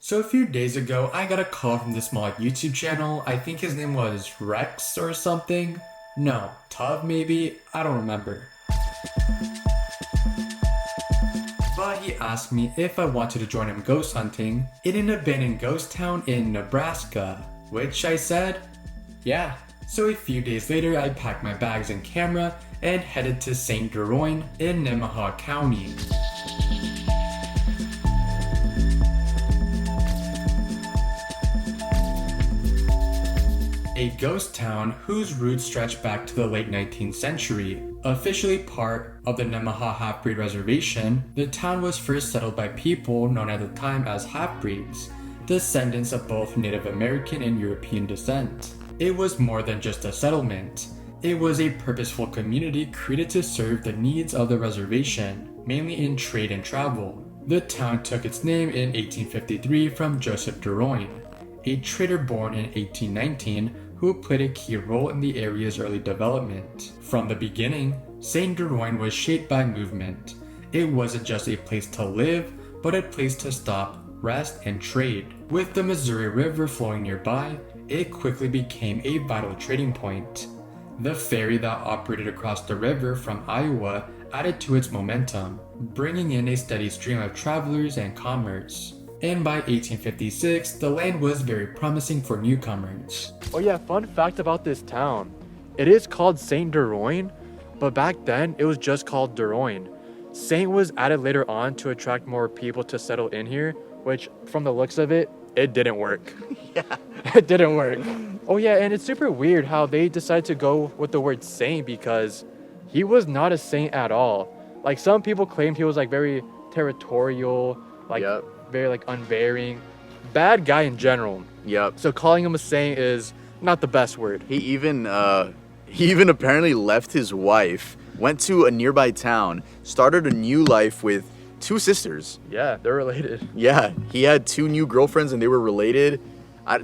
So a few days ago, I got a call from this small YouTube channel. I think his name was Rex or something. No, Tub maybe? I don't remember. But he asked me if I wanted to join him ghost hunting in an abandoned ghost town in Nebraska, which I said, yeah. So a few days later, I packed my bags and camera and headed to St Deroin in Nemaha County. A ghost town whose roots stretch back to the late 19th century. Officially part of the Nemaha half-breed reservation, the town was first settled by people known at the time as half-breeds, descendants of both Native American and European descent. It was more than just a settlement. It was a purposeful community created to serve the needs of the reservation, mainly in trade and travel. The town took its name in 1853 from St Deroin, a trader born in 1819 who played a key role in the area's early development. From the beginning, St Deroin was shaped by movement. It wasn't just a place to live, but a place to stop, rest, and trade. With the Missouri River flowing nearby, it quickly became a vital trading point. The ferry that operated across the river from Iowa added to its momentum, bringing in a steady stream of travelers and commerce. And by 1856, the land was very promising for newcomers. Oh yeah, fun fact about this town. It is called St. Deroin, but back then it was just called Deroin. Saint was added later on to attract more people to settle in here, which from the looks of it, it didn't work. Yeah. It didn't work. Oh yeah, and it's super weird how they decided to go with the word saint because he was not a saint at all. Like some people claimed he was like very territorial, like very like unbearing, bad guy in general. Yep. So calling him a saint is not the best word. He even apparently left his wife, went to a nearby town, started a new life with two sisters. Yeah, they're related. Yeah, he had two new girlfriends and they were related.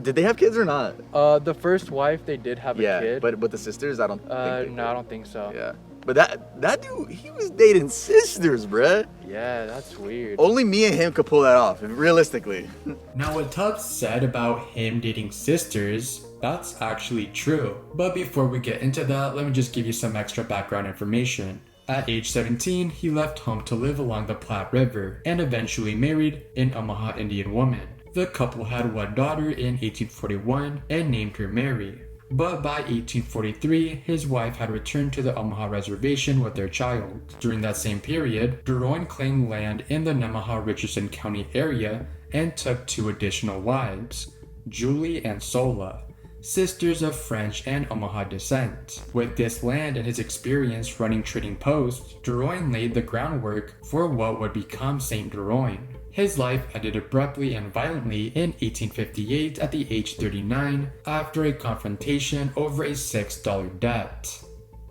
Did they have kids or not? The first wife, they did have a kid. but the sisters, I don't think they did. No, I don't think so. Yeah. But that dude, he was dating sisters, bruh. Yeah, that's weird. Only me and him could pull that off, realistically. Now what Tubbs said about him dating sisters, that's actually true. But before we get into that, let me just give you some extra background information. At age 17, he left home to live along the Platte River and eventually married an Omaha Indian woman. The couple had one daughter in 1841 and named her Mary. But by 1843, his wife had returned to the Omaha reservation with their child. During that same period, Deroin claimed land in the Nemaha-Richardson County area and took two additional wives, Julie and Sola, sisters of French and Omaha descent. With this land and his experience running trading posts, Deroin laid the groundwork for what would become St. Deroin. His life ended abruptly and violently in 1858 at the age 39 after a confrontation over a $6 debt.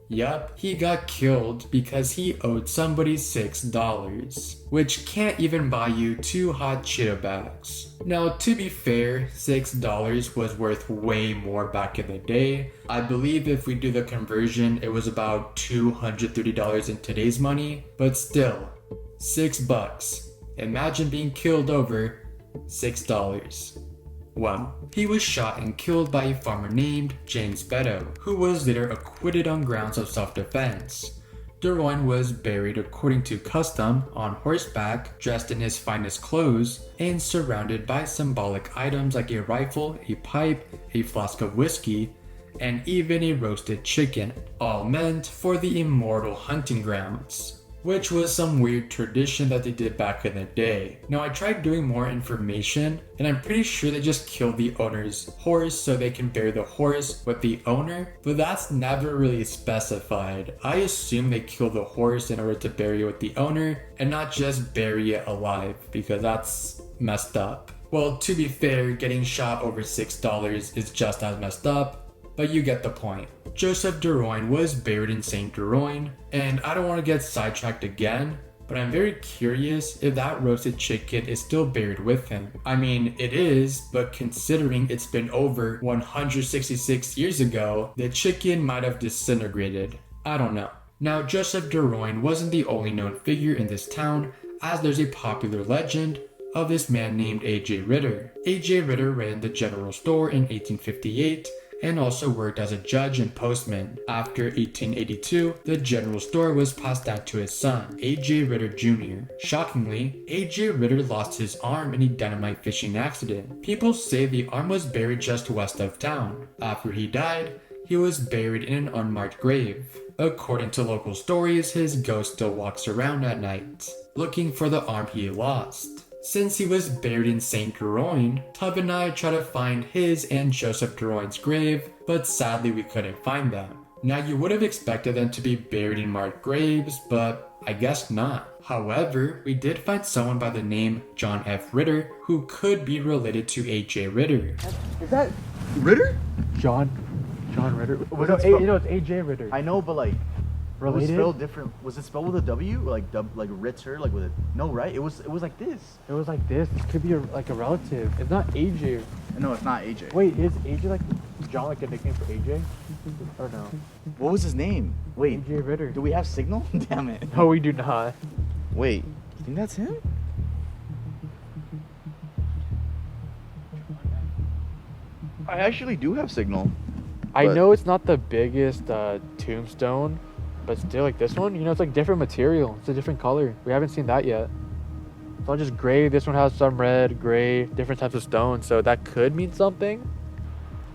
Yup, he got killed because he owed somebody $6, which can't even buy you 2 hot Cheeto bags. Now, to be fair, $6 was worth way more back in the day. I believe if we do the conversion, it was about $230 in today's money, but still, $6. Imagine being killed over $6. Well, he was shot and killed by a farmer named James Beddoe, who was later acquitted on grounds of self-defense. Deroin was buried according to custom on horseback, dressed in his finest clothes, and surrounded by symbolic items like a rifle, a pipe, a flask of whiskey, and even a roasted chicken, all meant for the immortal hunting grounds, which was some weird tradition that they did back in the day. Now I tried doing more information, and I'm pretty sure they just killed the owner's horse so they can bury the horse with the owner, but that's never really specified. I assume they killed the horse in order to bury it with the owner, and not just bury it alive, because that's messed up. Well, to be fair, getting shot over $6 is just as messed up, but you get the point. Joseph Deroin was buried in St. Deroin, and I don't want to get sidetracked again, but I'm very curious if that roasted chicken is still buried with him. I mean, it is, but considering it's been over 166 years ago, the chicken might have disintegrated. I don't know. Now, Joseph Deroin wasn't the only known figure in this town, as there's a popular legend of this man named AJ Ritter. AJ Ritter ran the general store in 1858 and also worked as a judge and postman. After 1882, the general store was passed down to his son, AJ Ritter Jr. Shockingly, AJ Ritter lost his arm in a dynamite fishing accident. People say the arm was buried just west of town. After he died, he was buried in an unmarked grave. According to local stories, his ghost still walks around at night, looking for the arm he lost. Since he was buried in St Deroin, Tub and I tried to find his and Joseph Deroin's grave, but sadly we couldn't find them. Now you would have expected them to be buried in marked graves, but I guess not. However, we did find someone by the name John F. Ritter who could be related to AJ Ritter. Is that Ritter? John Ritter. Was No, it spelled- it's AJ Ritter. I know, but like, it was Related? spelled different. Was it spelled with a W? Like like Ritter? Like with a no, right? It was like this. It was like this. It could be like a relative. It's not AJ. No, it's not AJ. Wait, is AJ like John like a nickname for AJ? Or no? What was his name? Wait, AJ Ritter. do we have signal? Damn it. No, we do not. Wait, you think that's him? I actually do have signal. I But- know it's not the biggest tombstone, but still, like this one, it's like different material. It's a different color. We haven't seen that yet. It's all just gray. This one has some red, gray, different types of stones. So that could mean something.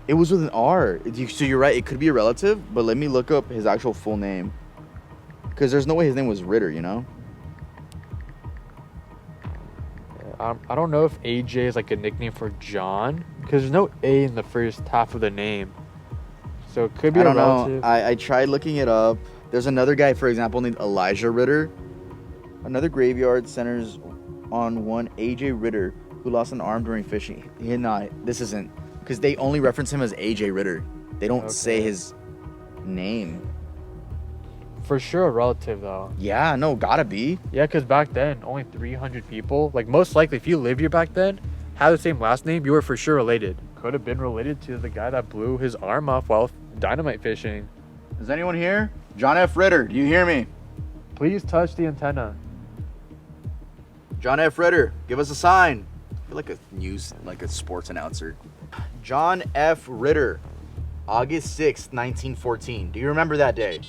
It was with an R. So you're right. It could be a relative, but let me look up his actual full name. Because there's no way his name was Ritter, you know? I don't know if AJ is like a nickname for John, because there's no A in the first half of the name. So it could be I a don't relative. know. I tried looking it up. There's another guy, for example, named Elijah Ritter. Another graveyard centers on one AJ Ritter who lost an arm during fishing. This isn't. Because they only reference him as AJ Ritter. They don't say Okay. his name. For sure a relative though. Yeah, no, gotta be. Yeah, because back then, only 300 people, like most likely if you lived here back then, had the same last name, you were for sure related. Could have been related to the guy that blew his arm off while dynamite fishing. Is anyone here? John F. Ritter, do you hear me? Please touch the antenna. John F. Ritter, give us a sign. I feel like a sports announcer. John F. Ritter, August 6th, 1914. Do you remember that day?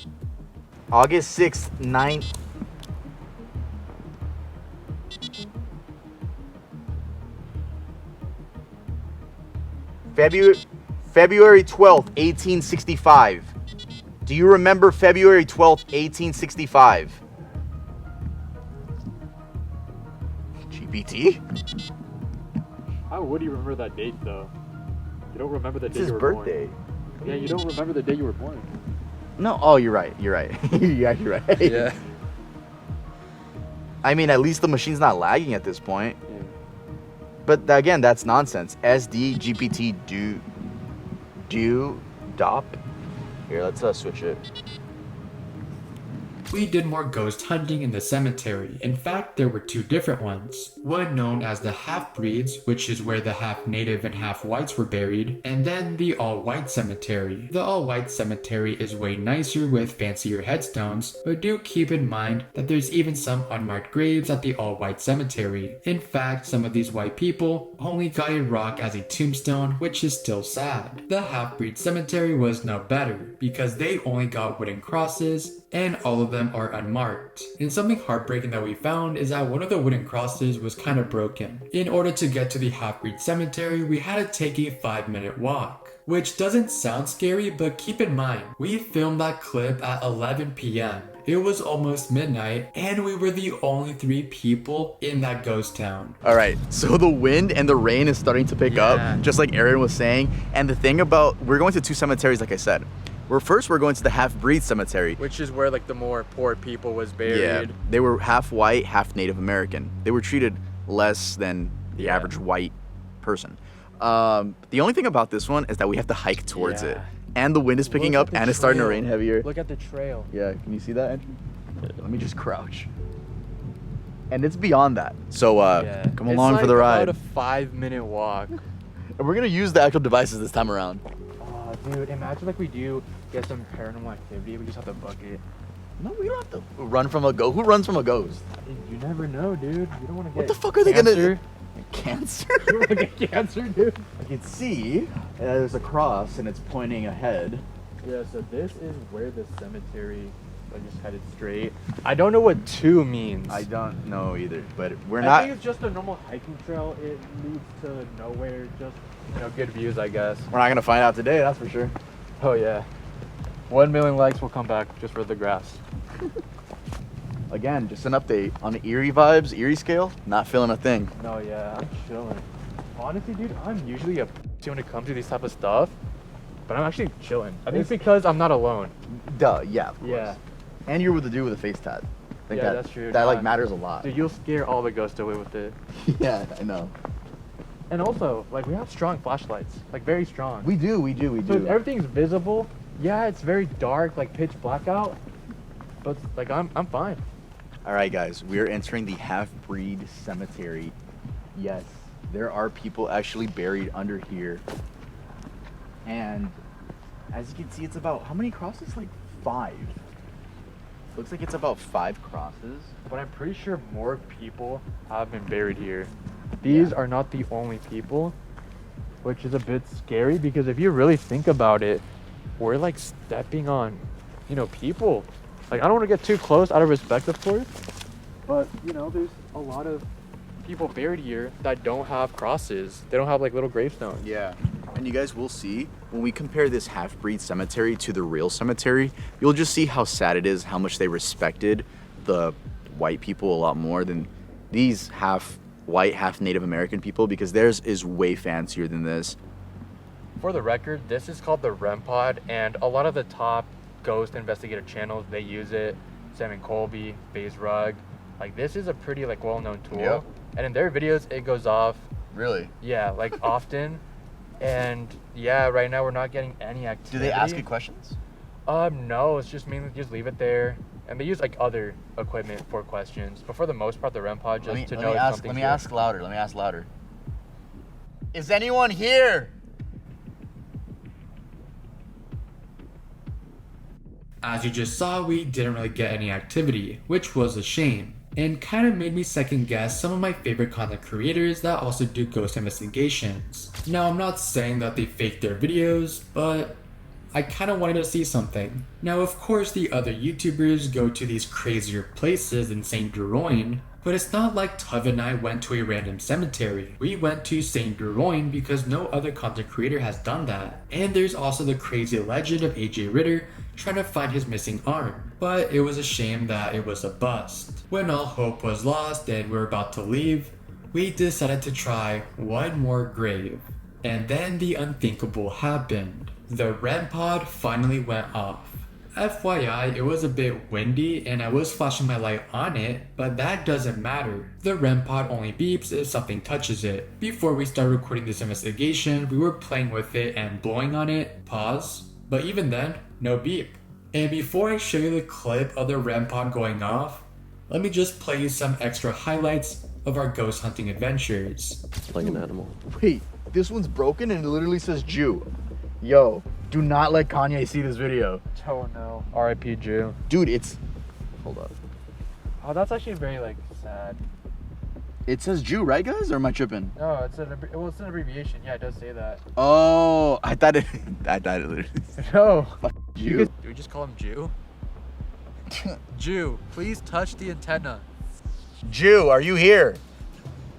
August 6th, February 12th, 1865. Do you remember February 12th, 1865? GPT? How would you remember that date though? You don't remember the It's day his you were birthday. born. Yeah, you don't remember the day you were born. No, oh, you're right. You're right. Yeah, you're right. Yeah. I mean, at least the machine's not lagging at this point. Yeah. But again, that's nonsense. SD, GPT, DOP. Here, let's switch it. We did more ghost hunting in the cemetery. In fact, there were two different ones. One known as the half-breeds, which is where the half-native and half-whites were buried, and then the all-white cemetery. The all-white cemetery is way nicer with fancier headstones, but do keep in mind that there's even some unmarked graves at the all-white cemetery. In fact, some of these white people only got a rock as a tombstone, which is still sad. The half-breed cemetery was no better, because they only got wooden crosses, and all of them are unmarked. And something heartbreaking that we found is that one of the wooden crosses was kind of broken. In order to get to the half-breed cemetery, we had to take a 5-minute walk. Which doesn't sound scary, but keep in mind, we filmed that clip at 11 p.m. It was almost midnight, and we were the only 3 people in that ghost town. All right, so the wind and the rain is starting to pick up, just like Aaron was saying. And the thing about, we're going to 2 cemeteries, like I said. We're going to the half-breed cemetery. Which is where like the more poor people was buried. Yeah, they were half white, half Native American. They were treated less than the average white person. The only thing about this one is that we have to hike towards it. And the wind is picking up and it's starting to rain heavier. Look at the trail. Yeah, can you see that, Andrew? Let me just crouch. And it's beyond that. So come along for the ride. It's about a 5-minute walk. And we're gonna use the actual devices this time around. Oh, dude, imagine like we do get some paranormal activity. We just have to book it. No, we don't have to run from a ghost. Who runs from a ghost? You never know, dude. You don't want to get What the fuck are they cancer. Cancer. Like a cancer, dude. I can see there's a cross and it's pointing ahead. Yeah, so this is where the cemetery, like, just headed straight. I don't know what 2 means. I don't know either, but we're I not. think it's just a normal hiking trail. It leads to nowhere. Just, good views, I guess. We're not gonna find out today, that's for sure. Oh yeah. 1 million likes will come back just for the grass. Again, just an update on the Erie vibes, Erie scale. Not feeling a thing. No, yeah, I'm chilling. Honestly, dude, I'm usually a when it comes to these type of stuff, but I'm actually chilling. I think it's because I'm not alone. Duh, yeah, of course. Yeah. And you're with a dude with a face tat. I think Yeah, that's true. That like matters a lot. Dude, you'll scare all the ghosts away with it. Yeah, I know. And also, like, we have strong flashlights, like very strong. We do. So if everything's visible, yeah, it's very dark, like pitch black out, but like I'm fine. All right, guys, we are entering the half-breed cemetery. Yes, there are people actually buried under here. And as you can see, it's about, how many crosses? Like 5. Looks like it's about 5 crosses. But I'm pretty sure more people have been buried here. These are not the only people, which is a bit scary because if you really think about it, we're like stepping on, people. Like, I don't want to get too close out of respect, of course, but there's a lot of people buried here that don't have crosses. They don't have like little gravestones. Yeah. And you guys will see, when we compare this half-breed cemetery to the real cemetery, you'll just see how sad it is, how much they respected the white people a lot more than these half white, half Native American people, because theirs is way fancier than this. For the record, this is called the REM pod, and a lot of the top ghost investigator channels, they use it. Sam and Colby, Faze Rug. Like, this is a pretty like well-known tool. Yep. And in their videos, it goes off. Really? Yeah, like often. And yeah, right now we're not getting any activity. Do they ask you questions? No, it's just mainly just leave it there. And they use like other equipment for questions. But for the most part, the REM pod just to know if something's Let me here. ask louder. Let me ask louder. Is anyone here? As you just saw, we didn't really get any activity, which was a shame, and kind of made me second guess some of my favorite content creators that also do ghost investigations. Now, I'm not saying that they fake their videos, but I kind of wanted to see something. Now, of course, the other YouTubers go to these crazier places in St Deroin, but it's not like Tuv and I went to a random cemetery. We went to St Deroin because no other content creator has done that. And there's also the crazy legend of AJ Ritter trying to find his missing arm. But it was a shame that it was a bust. When all hope was lost and we were about to leave, we decided to try one more grave. And then the unthinkable happened. The REM pod finally went off. FYI, it was a bit windy and I was flashing my light on it, but that doesn't matter. The REM pod only beeps if something touches it. Before we started recording this investigation, we were playing with it and blowing on it, pause, but even then, no beep. And before I show you the clip of the REM pod going off, let me just play you some extra highlights of our ghost hunting adventures. Like an animal. Wait, this one's broken and it literally says Jew. Yo, do not let Kanye see this video. Oh no. R.I.P. Jew. Dude, it's... Hold up. Oh, that's actually very like sad. It says Jew, right, guys? Or am I tripping? No, it's an abbreviation. Yeah, it does say that. Oh, I thought it literally said No. Jew. Do we just call him Jew? Jew, please touch the antenna. Jew, are you here?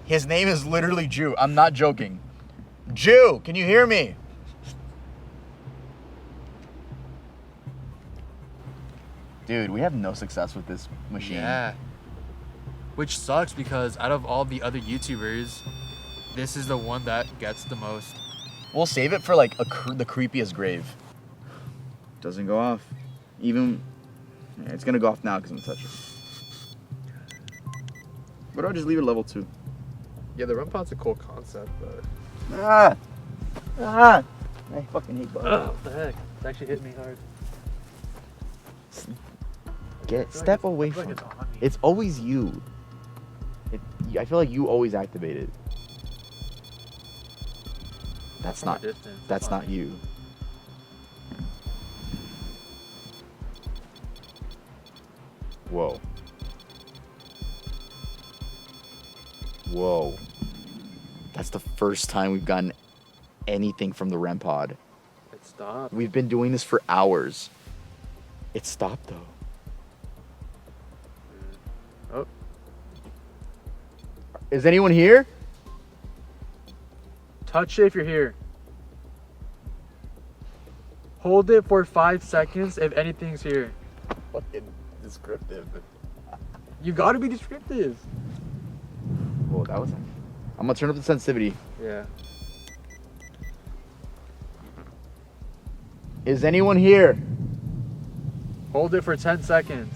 His name is literally Jew. I'm not joking. Jew, can you hear me? Dude, we have no success with this machine. Yeah. Which sucks because out of all the other YouTubers, this is the one that gets the most. We'll save it for like the creepiest grave. Doesn't go off. Even, yeah, it's gonna go off now because I'm gonna touch it. What do I just leave it level 2? Yeah, the REM pod's a cool concept, but. I fucking hate bugs. Oh, what the heck? It actually hit me hard. Step away I feel from like it. it's on me. It's always you. I feel like you always activate it. That's From a not. distance, That's it's not you. Whoa. Whoa. the first time we've gotten anything from the REM pod. It stopped. We've been doing this for hours. It stopped though. Oh. Is anyone here? Touch it if you're here. Hold it for 5 seconds if anything's here. Fucking descriptive. You gotta be descriptive. Whoa, that was. I'm gonna turn up the sensitivity. Yeah. Is anyone here? Hold it for 10 seconds.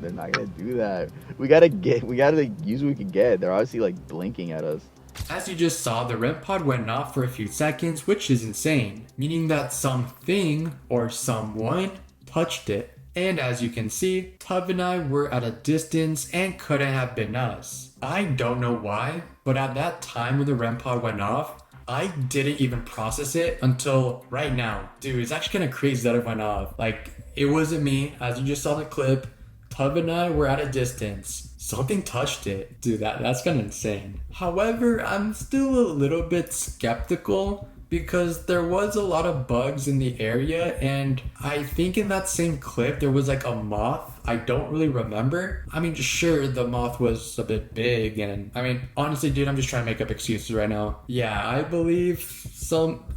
They're not gonna do that. We gotta like, use what we can get. They're obviously like blinking at us. As you just saw, the REM pod went off for a few seconds, which is insane, meaning that something or someone touched it. And as you can see, Tub and I were at a distance and couldn't have been us. I don't know why, but at that time when the REM pod went off, I didn't even process it until right now. Dude, it's actually kind of crazy that it went off. Like, it wasn't me, as you just saw in the clip. Tub and I were at a distance. Something touched it. Dude, that's kind of insane. However, I'm still a little bit skeptical because there was a lot of bugs in the area, and I think in that same clip there was like a moth. I don't really remember. I mean, sure, the moth was a bit big, and I mean, honestly, dude, I'm just trying to make up excuses right now. Yeah, I believe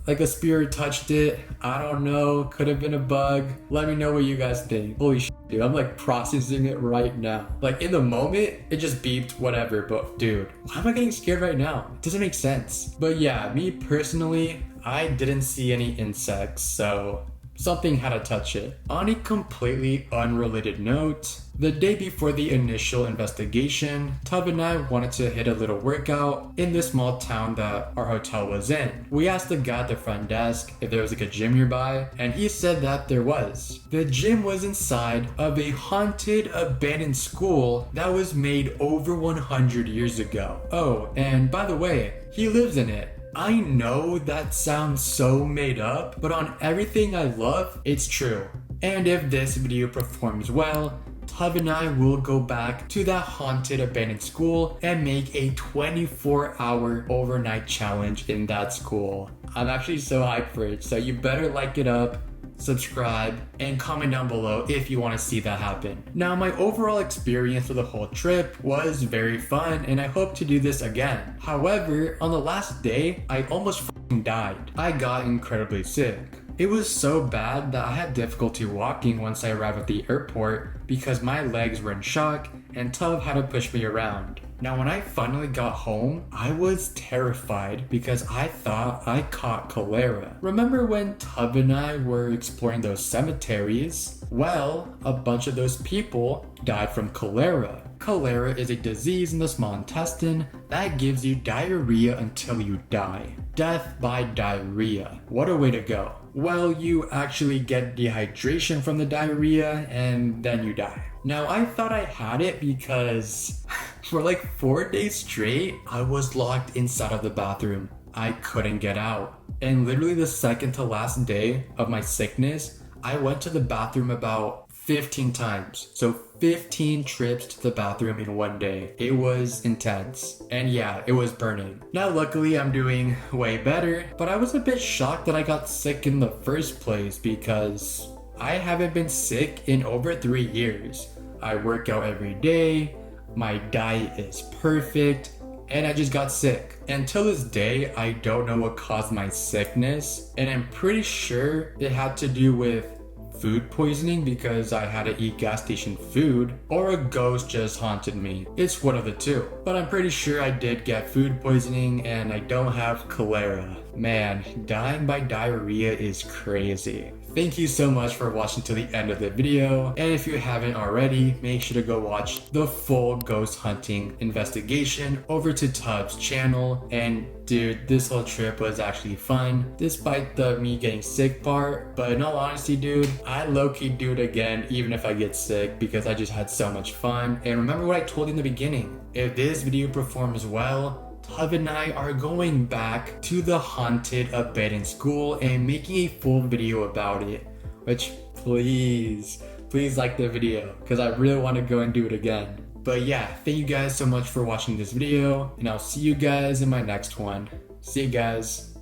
a spirit touched it. I don't know, could have been a bug. Let me know what you guys think. Holy shit, dude, I'm like processing it right now. Like in the moment, it just beeped, whatever, but dude, why am I getting scared right now? It doesn't make sense. But yeah, me personally, I didn't see any insects, so something had to touch it. On a completely unrelated note, the day before the initial investigation, Tub and I wanted to hit a little workout in the small town that our hotel was in. We asked the guy at the front desk if there was like a gym nearby, and he said that there was. The gym was inside of a haunted, abandoned school that was made over 100 years ago. Oh, and by the way, he lives in it. I know that sounds so made up, but on everything I love, it's true. And if this video performs well, Tub and I will go back to that haunted abandoned school and make a 24-hour overnight challenge in that school. I'm actually so hyped for it, so you better like it up, subscribe, and comment down below if you want to see that happen. Now, my overall experience for the whole trip was very fun, and I hope to do this again. However, on the last day, I almost f***ing died. I got incredibly sick. It was so bad that I had difficulty walking once I arrived at the airport because my legs were in shock and Tub had to push me around. Now, when I finally got home, I was terrified because I thought I caught cholera. Remember when Tub and I were exploring those cemeteries? Well, a bunch of those people died from cholera. Cholera is a disease in the small intestine that gives you diarrhea until you die. Death by diarrhea. What a way to go. Well, you actually get dehydration from the diarrhea and then you die. Now, I thought I had it because for like 4 days straight, I was locked inside of the bathroom. I couldn't get out. And literally the second to last day of my sickness, I went to the bathroom about 15 times. So 15 trips to the bathroom in one day. It was intense. And yeah, it was burning. Now, luckily, I'm doing way better, but I was a bit shocked that I got sick in the first place because I haven't been sick in over 3 years. I work out every day, my diet is perfect, and I just got sick. Until this day, I don't know what caused my sickness, and I'm pretty sure it had to do with food poisoning because I had to eat gas station food, or a ghost just haunted me. It's one of the two. But I'm pretty sure I did get food poisoning and I don't have cholera. Man, dying by diarrhea is crazy. Thank you so much for watching to the end of the video, and if you haven't already, make sure to go watch the full ghost hunting investigation over to Tub's channel. And dude, this whole trip was actually fun, despite the me getting sick part, but in all honesty, dude, I low-key do it again even if I get sick because I just had so much fun. And remember what I told you in the beginning, if this video performs well, Tub and I are going back to the haunted abandoned school and making a full video about it, which please like the video because I really want to go and do it again. But yeah, thank you guys so much for watching this video, and I'll see you guys in my next one. See you guys.